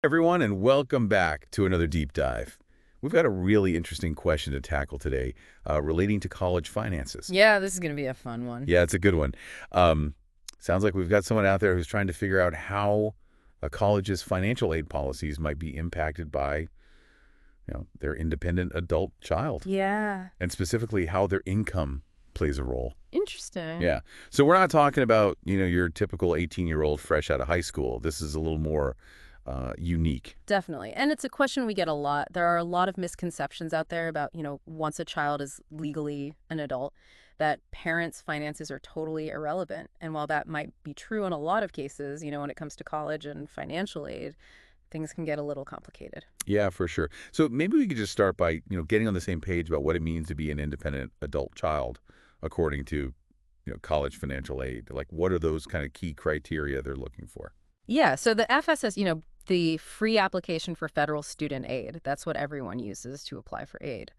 Everyone, and welcome back to another deep dive. We've got a really interesting question to tackle today relating to college finances. Yeah, this is going to be a fun one. Yeah, it's a good one. Um, Sounds like we've got someone out there who's trying to figure out how a college's financial aid policies might be impacted by, their independent adult child, Yeah. and specifically how their income plays a role. Interesting. Yeah. So we're not talking about, your typical 18-year-old fresh out of high school. This is a little more unique. Definitely. And it's a question we get a lot. There are a lot of misconceptions out there about, once a child is legally an adult, that parents' finances are totally irrelevant. And while that might be true in a lot of cases, when it comes to college and financial aid, things can get a little complicated. Yeah, for sure. So maybe we could just start by, getting on the same page about what it means to be an independent adult child, according to, college financial aid. Like, what are those kind of key criteria they're looking for? Yeah, so the FSS, the free application for federal student aid, that's what everyone uses to apply for aid.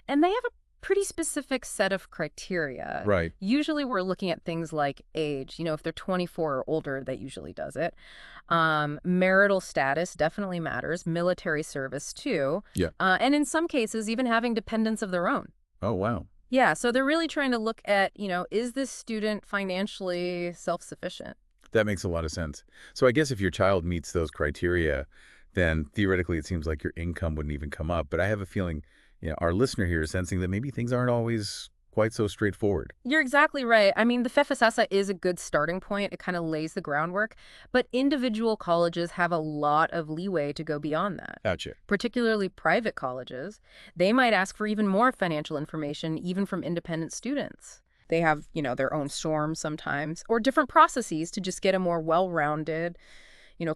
And they have a pretty specific set of criteria. Right. Usually we're looking at things like age. If they're 24 or older, that usually does it. Marital status definitely matters. Military service, too. Yeah. And in some cases, even having dependents of their own. Oh, wow. Yeah, so they're really trying to look at, is this student financially self-sufficient? That makes a lot of sense. So I guess if your child meets those criteria, then theoretically it seems like your income wouldn't even come up. But I have a feeling, our listener here is sensing that maybe things aren't always quite so straightforward. You're exactly right. I mean, the FEFSASA is a good starting point. It kind of lays the groundwork. But individual colleges have a lot of leeway to go beyond that. Gotcha. Particularly private colleges. They might ask for even more financial information, even from independent students. They have, their own SORM sometimes, or different processes to just get a more well-rounded,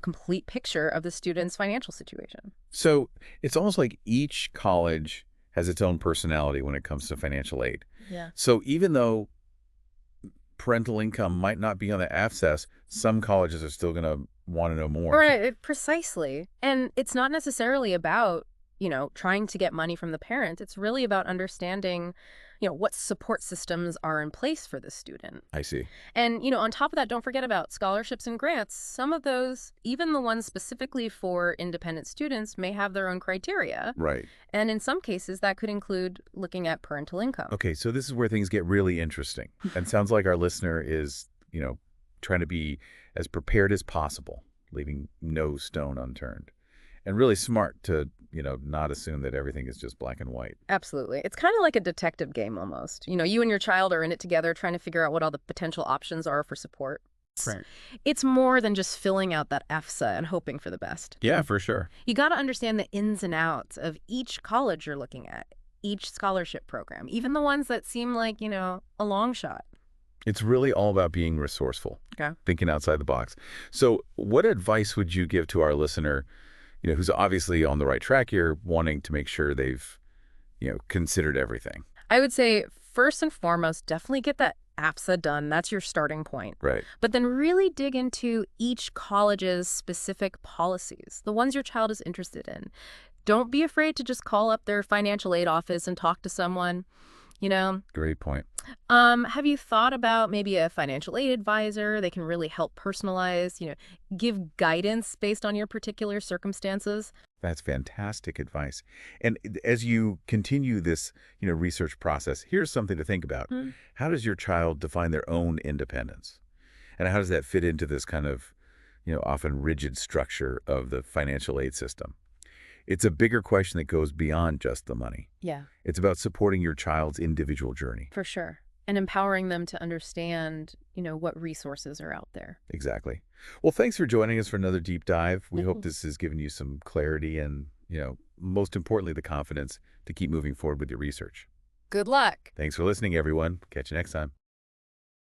complete picture of the student's financial situation. So it's almost like each college has its own personality when it comes to financial aid. Yeah. So even though parental income might not be on the FSAS, some colleges are still going to want to know more. Right, precisely. And it's not necessarily about, trying to get money from the parent. It's really about understanding, what support systems are in place for the student. I see. And, on top of that, don't forget about scholarships and grants. Some of those, even the ones specifically for independent students, may have their own criteria. Right. And in some cases, that could include looking at parental income. Okay, so this is where things get really interesting. And sounds like our listener is, trying to be as prepared as possible, leaving no stone unturned. And really smart to, not assume that everything is just black and white. Absolutely. It's kind of like a detective game almost. You and your child are in it together trying to figure out what all the potential options are for support. Right. It's more than just filling out that FSA and hoping for the best. Yeah, for sure. You got to understand the ins and outs of each college you're looking at, each scholarship program, even the ones that seem like, a long shot. It's really all about being resourceful, Okay. thinking outside the box. So what advice would you give to our listener, who's obviously on the right track here, wanting to make sure they've, considered everything? I would say, first and foremost, definitely get that APSA done. That's your starting point. Right. But then really dig into each college's specific policies, the ones your child is interested in. Don't be afraid to just call up their financial aid office and talk to someone. Great point. Have you thought about maybe a financial aid advisor? They can really help personalize, give guidance based on your particular circumstances. That's fantastic advice. And as you continue this, research process, here's something to think about. How does your child define their own independence? And how does that fit into this kind of, often rigid structure of the financial aid system? It's a bigger question that goes beyond just the money. Yeah, It's about supporting your child's individual journey. for sure. And empowering them to understand, what resources are out there. Exactly. Well, thanks for joining us for another deep dive. We hope this has given you some clarity and, most importantly, the confidence to keep moving forward with your research. Good luck. Thanks for listening, everyone. Catch you next time.